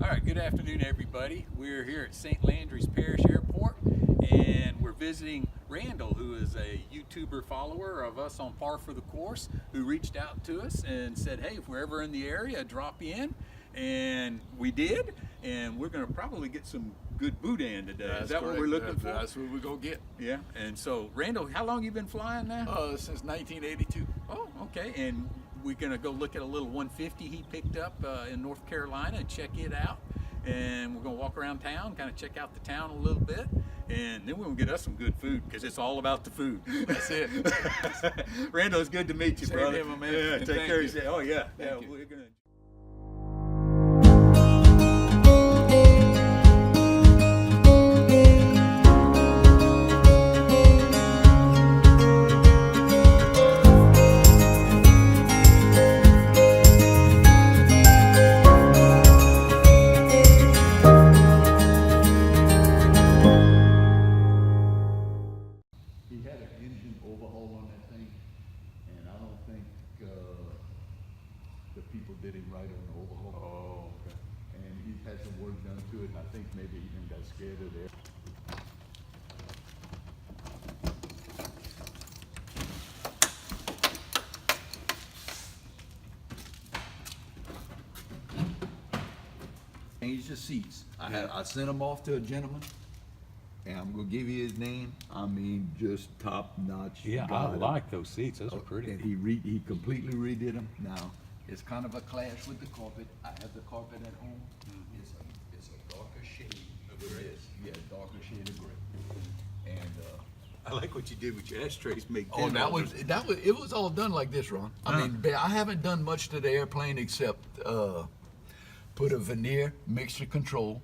All right, good afternoon, everybody. We're here at St. Landry's Parish Airport, and we're visiting Randall, who is a YouTuber follower of us on Par for the Course, who reached out to us and said, hey, if we're ever in the area, drop in. And we did, and we're going to probably get some good boudin today. That's is that correct. what we're looking for? That's what we're going to get. Yeah, and so, Randall, how long you been flying now? Since 1982. Oh, okay, and we're going to go look at a little 150 he picked up in North Carolina and check it out. And we're going to walk around town, kind of check out the town a little bit. And then we're going to get us some good food, because it's all about the food. That's it. Randall, it's good to meet you, Same brother. here, my man. Yeah, And take thank care you. of yourself. Oh, yeah. Thank you. We're going to... He had an engine overhaul on that thing, and I don't think, the people did him right on the overhaul. Oh, okay. And he's had some work done to it, and I think maybe he even got scared of there. Change the seats. I sent him off to a gentleman, and I'm gonna give you his name. I mean, just top notch. Yeah, guy. I like those seats. Those are pretty. And he completely redid them. Now, it's kind of a clash with the carpet. I have the carpet at home. It's a darker shade of gray. Yeah, darker shade of gray. And, I like what you did with your ashtrays. Make Oh, it was all done like this, Ron. I mean, I haven't done much to the airplane except put a veneer mixture control,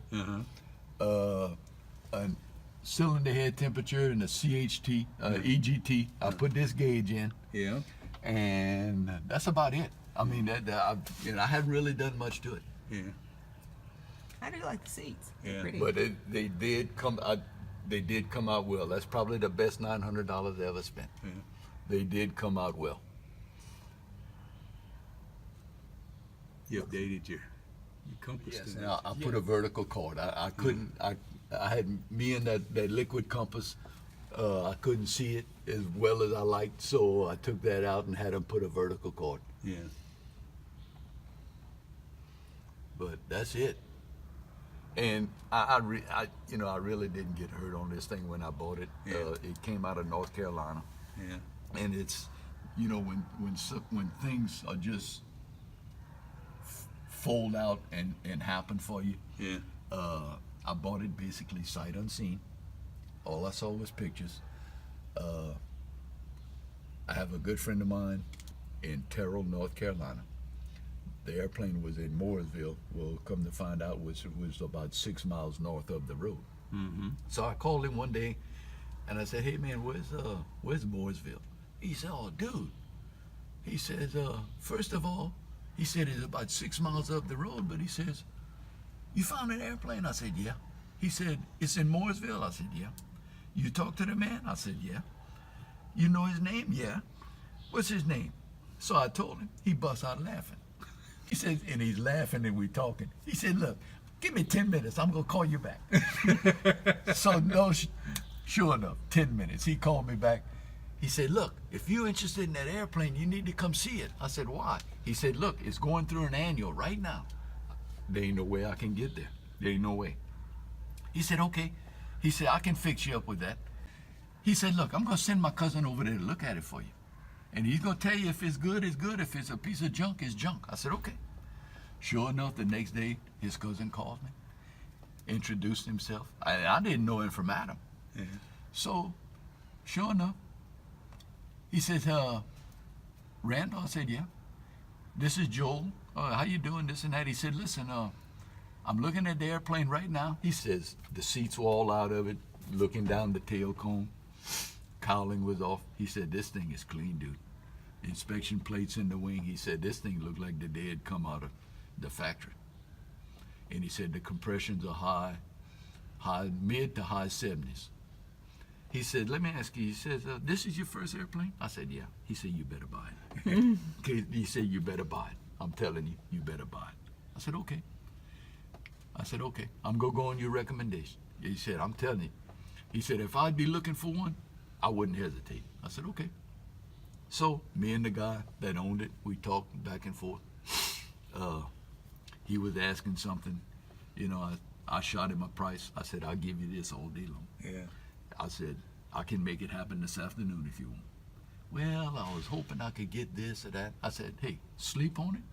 a cylinder head temperature, and a CHT, EGT. I put this gauge in, Yeah. and that's about it. I mean, I haven't really done much to it. Yeah. I do like the seats. They're Yeah. pretty. But they did come out well. That's probably the best $900 I ever spent. Yeah. They did come out well. You updated your compass. Yes, didn't and I put a vertical cord. I couldn't. I had me and that liquid compass. I couldn't see it as well as I liked, so I took that out and had them put a vertical cord. you? Yeah. But that's it. And I really didn't get hurt on this thing when I bought it. Yeah. It came out of North Carolina, Yeah. and it's, when things are just fold out and happen for you. Yeah. I bought it basically sight unseen. All I saw was pictures. I have a good friend of mine in Terrell, North Carolina. The airplane was in Mooresville. Well, come to find out, was about 6 miles north of the road. Mm-hmm. So I called him one day, and I said, "Hey man, where's Mooresville?" He said, "Oh, dude," he says, "First of all," he said, "it's about 6 miles up the road," but he says, "You found an airplane?" I said, "Yeah." He said, "It's in Mooresville?" I said, "Yeah." "You talked to the man?" I said, "Yeah." "You know his name?" "Yeah." "What's his name?" So I told him. He busts out laughing. He says, and he's laughing and we're talking. He said, "Look, give me 10 minutes. I'm going to call you back." So no, sure enough, 10 minutes. He called me back. He said, "Look, if you're interested in that airplane, you need to come see it." I said, "Why?" He said, "Look, it's going through an annual right now." There ain't no way I can get there. There ain't no way. He said, "Okay." He said, "I can fix you up with that." He said, "Look, I'm going to send my cousin over there to look at it for you. And he's going to tell you if it's good, it's good. If it's a piece of junk, it's junk." I said, "Okay." Sure enough, the next day, his cousin called me, introduced himself. I didn't know him from Adam. Yeah. So, sure enough, he says, "Randall?" I said, "Yeah." "This is Joel. How you doing?" This and that. He said, "Listen, I'm looking at the airplane right now." He says, the seats were all out of it, looking down the tail cone. Cowling was off. He said, "This thing is clean, dude. Inspection plates in the wing." He said, "This thing looked like the day it come out of the factory." And he said, "The compressions are high, mid to high 70s. He said, "Let me ask you," he says, "This is your first airplane?" I said, "Yeah." He said, "You better buy it." Okay, he said, "You better buy it. I'm telling you, you better buy it." I said, "Okay." I said, okay, I'm going to go on your recommendation. He said, I'm telling you. He said, if I'd be looking for one, I wouldn't hesitate. I said, okay. So me and the guy that owned it, we talked back and forth. He was asking something. You know, I shot him a price. I said, I'll give you this all day long. Yeah. I said, I can make it happen this afternoon if you want. Well, I was hoping I could get this or that. I said, hey, sleep on it.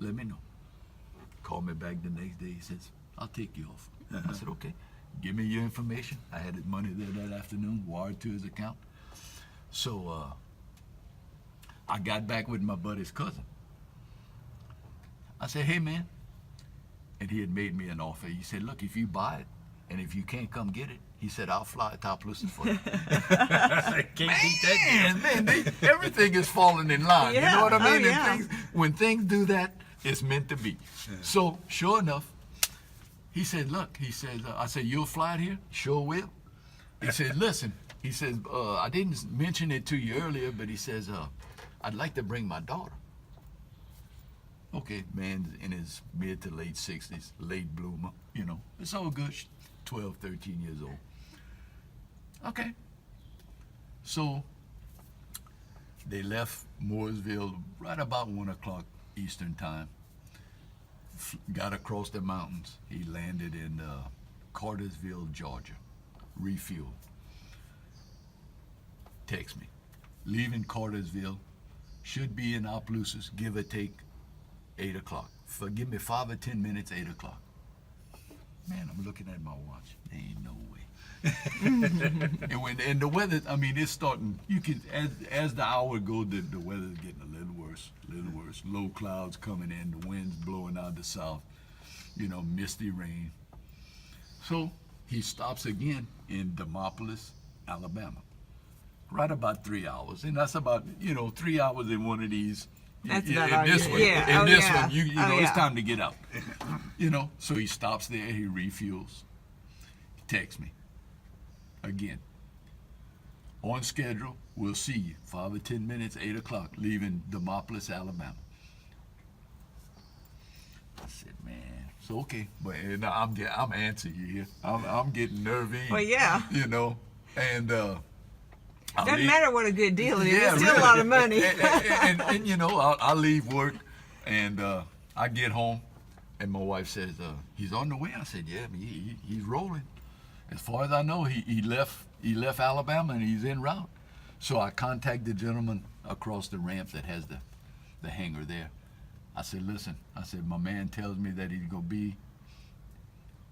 Let me know. Called me back the next day. He says, I'll take you off. I said, okay. Give me your information. I had his money there that afternoon, wired to his account. So I got back with my buddy's cousin. I said, hey, man. And he had made me an offer. He said, look, if you buy it, and if you can't come get it, he said, I'll fly to Opelousas for you. Can't beat that deal. Man, everything is falling in line. Yeah. You know what I mean? Oh, yeah. And when things do that, it's meant to be. Yeah. So, sure enough, he said, look, he said, I said, you'll fly it here? Sure will. He said, listen, he says, I didn't mention it to you earlier, but he says, I'd like to bring my daughter. Okay, man in his mid to late 60s, late bloomer, you know, it's all good. 12, 13 years old. Okay. So they left Mooresville right about 1 o'clock Eastern time. Got across the mountains. He landed in Cartersville, Georgia. Refueled. Text me. Leaving Cartersville. Should be in Opelousas, give or take 8 o'clock. Give me 5 or 10 minutes, 8 o'clock. Man, I'm looking at my watch. There ain't no way. and the weather, I mean, it's starting. You can as the hour goes, the weather's getting a little worse. Low clouds coming in, the wind's blowing out the south. You know, misty rain. So he stops again in Demopolis, Alabama. Right about 3 hours, and that's about 3 hours in one of these. That's in about this all one, yeah. in Oh, this yeah. one, you Oh, know, yeah. it's time to get out. So he stops there, he refuels. He texts me again. On schedule, we'll see you. 5 or 10 minutes, 8 o'clock, leaving Demopolis, Alabama. I said, man, so okay, but I'm answering you here. I'm getting nervy. Well, yeah. And Doesn't matter what a good deal it is. Yeah, It's still really. a lot of money. and I leave work, and I get home, and my wife says, he's on the way. I said, yeah, he's rolling. As far as I know, he left Alabama, and he's en route. So I contact the gentleman across the ramp that has the hangar there. I said, listen, my man tells me that he's going to be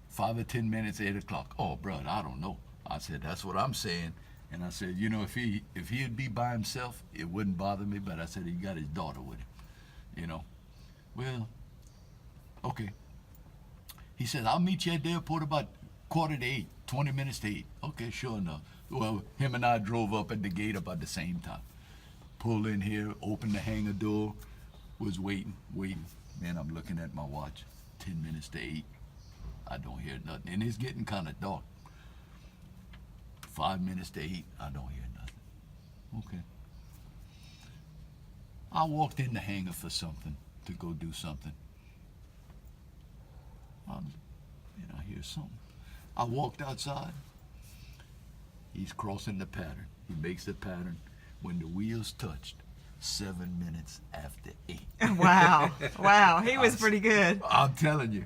5 or 10 minutes, 8 o'clock. Oh, brother, I don't know. I said, that's what I'm saying. And I said, if he'd be by himself, it wouldn't bother me. But I said, he got his daughter with him, Well, okay. He said, I'll meet you at the airport about 7:45, 20 minutes to 8. Okay, sure enough. Well, him and I drove up at the gate about the same time. Pulled in here, opened the hangar door, was waiting. Man, I'm looking at my watch. 10 minutes to 8. I don't hear nothing. And it's getting kind of dark. 5 minutes to 8, I don't hear nothing. Okay. I walked in the hangar for something, to go do something. I hear something. I walked outside. He's crossing the pattern. He makes the pattern. When the wheels touched, 7 minutes after 8. Wow. He was pretty good. I'm telling you.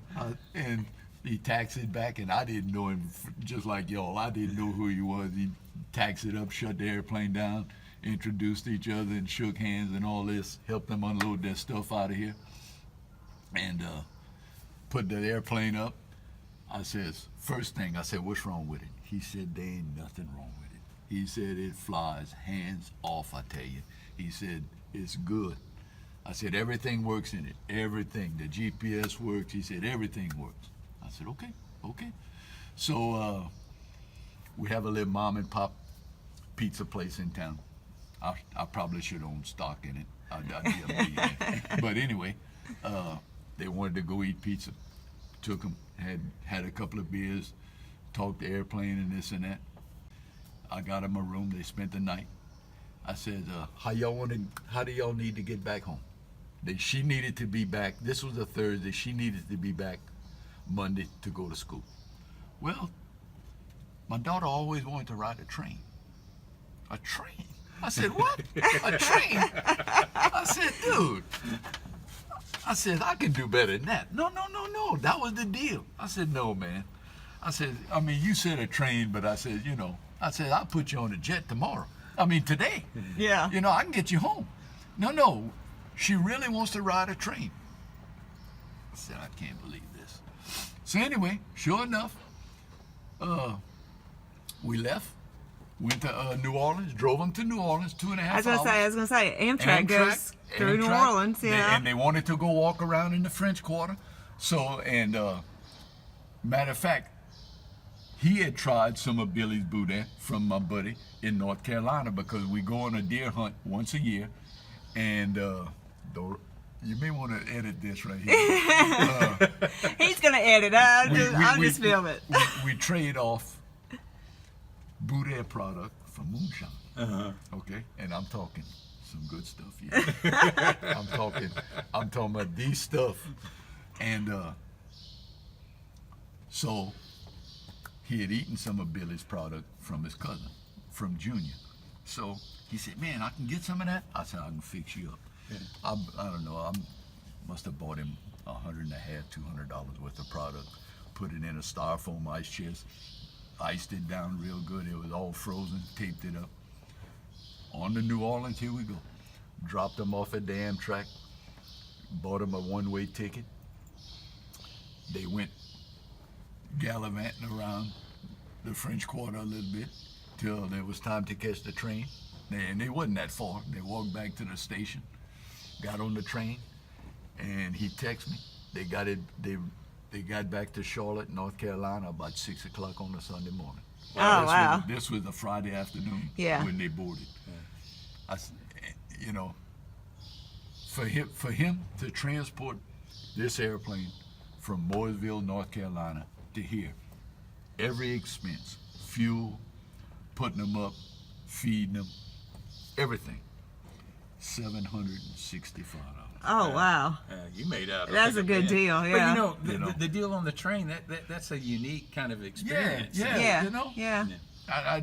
And he taxied back, and I didn't know him, just like y'all. I didn't know who he was. He taxied up, shut the airplane down, introduced each other, and shook hands and all this, helped them unload their stuff out of here, and put the airplane up. I says, first thing, I said, what's wrong with it? He said, there ain't nothing wrong with it. He said, it flies hands off, I tell you. He said, it's good. I said, everything works in it. Everything. The GPS works. He said, everything works. I said, okay. So we have a little mom and pop pizza place in town. I probably should own stock in it. I'd be a millionaire. But anyway, they wanted to go eat pizza. Took them, had a couple of beers, talked the airplane and this and that. I got them a room. They spent the night. I said, how do y'all need to get back home? She needed to be back. This was a Thursday. She needed to be back Monday to go to school. Well, my daughter always wanted to ride a train. A train? I said, what? A train? I said, dude. I said, I can do better than that. No. That was the deal. I said, no, man. I said, I mean, you said a train, but I said, you know, I'll put you on a jet tomorrow. I mean, today. Yeah. You know, I can get you home. No. She really wants to ride a train. I said, I can't believe this. So anyway, sure enough, we left, went to New Orleans, drove them to New Orleans, 2.5 hours. I was gonna say, Amtrak goes through New Orleans, yeah. And they wanted to go walk around in the French Quarter. So, and matter of fact, he had tried some of Billy's Boudin from my buddy in North Carolina, because we go on a deer hunt once a year. And you may want to edit this right here. He's gonna edit. I'll just film it. We trade off Boudin product for moonshine. Okay, and I'm talking some good stuff here. I'm talking about these stuff. And so he had eaten some of Billy's product from his cousin, from Junior. So he said, man, I can get some of that? I said, I can fix you up. Yeah. I don't know, I must have bought him $150, $200 worth of product, put it in a styrofoam ice chest, iced it down real good. It was all frozen, taped it up. On to New Orleans, here we go. Dropped them off at the Amtrak, bought them a one-way ticket. They went gallivanting around the French Quarter a little bit till there was time to catch the train. And they wasn't that far. They walked back to the station, got on the train, and he texted me. They got it. They got back to Charlotte, North Carolina, about 6 o'clock on a Sunday morning. Wow. This was a Friday afternoon when they boarded. I, you know, for him to transport this airplane from Mooresville, North Carolina to here, every expense, fuel, putting them up, feeding them, everything, $765. Oh wow. You made out. That's a good deal. Yeah. But you know, the deal on the train, that's a unique kind of experience. Yeah. You know. Yeah. I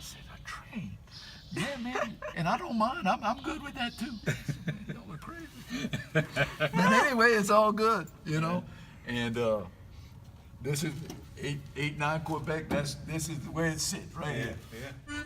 said, a train. Yeah, man, and I don't mind. I'm good with that too. You know, we're crazy. But anyway, it's all good, you know. And this is 8-9 Quebec. This is where it sits right here. Yeah.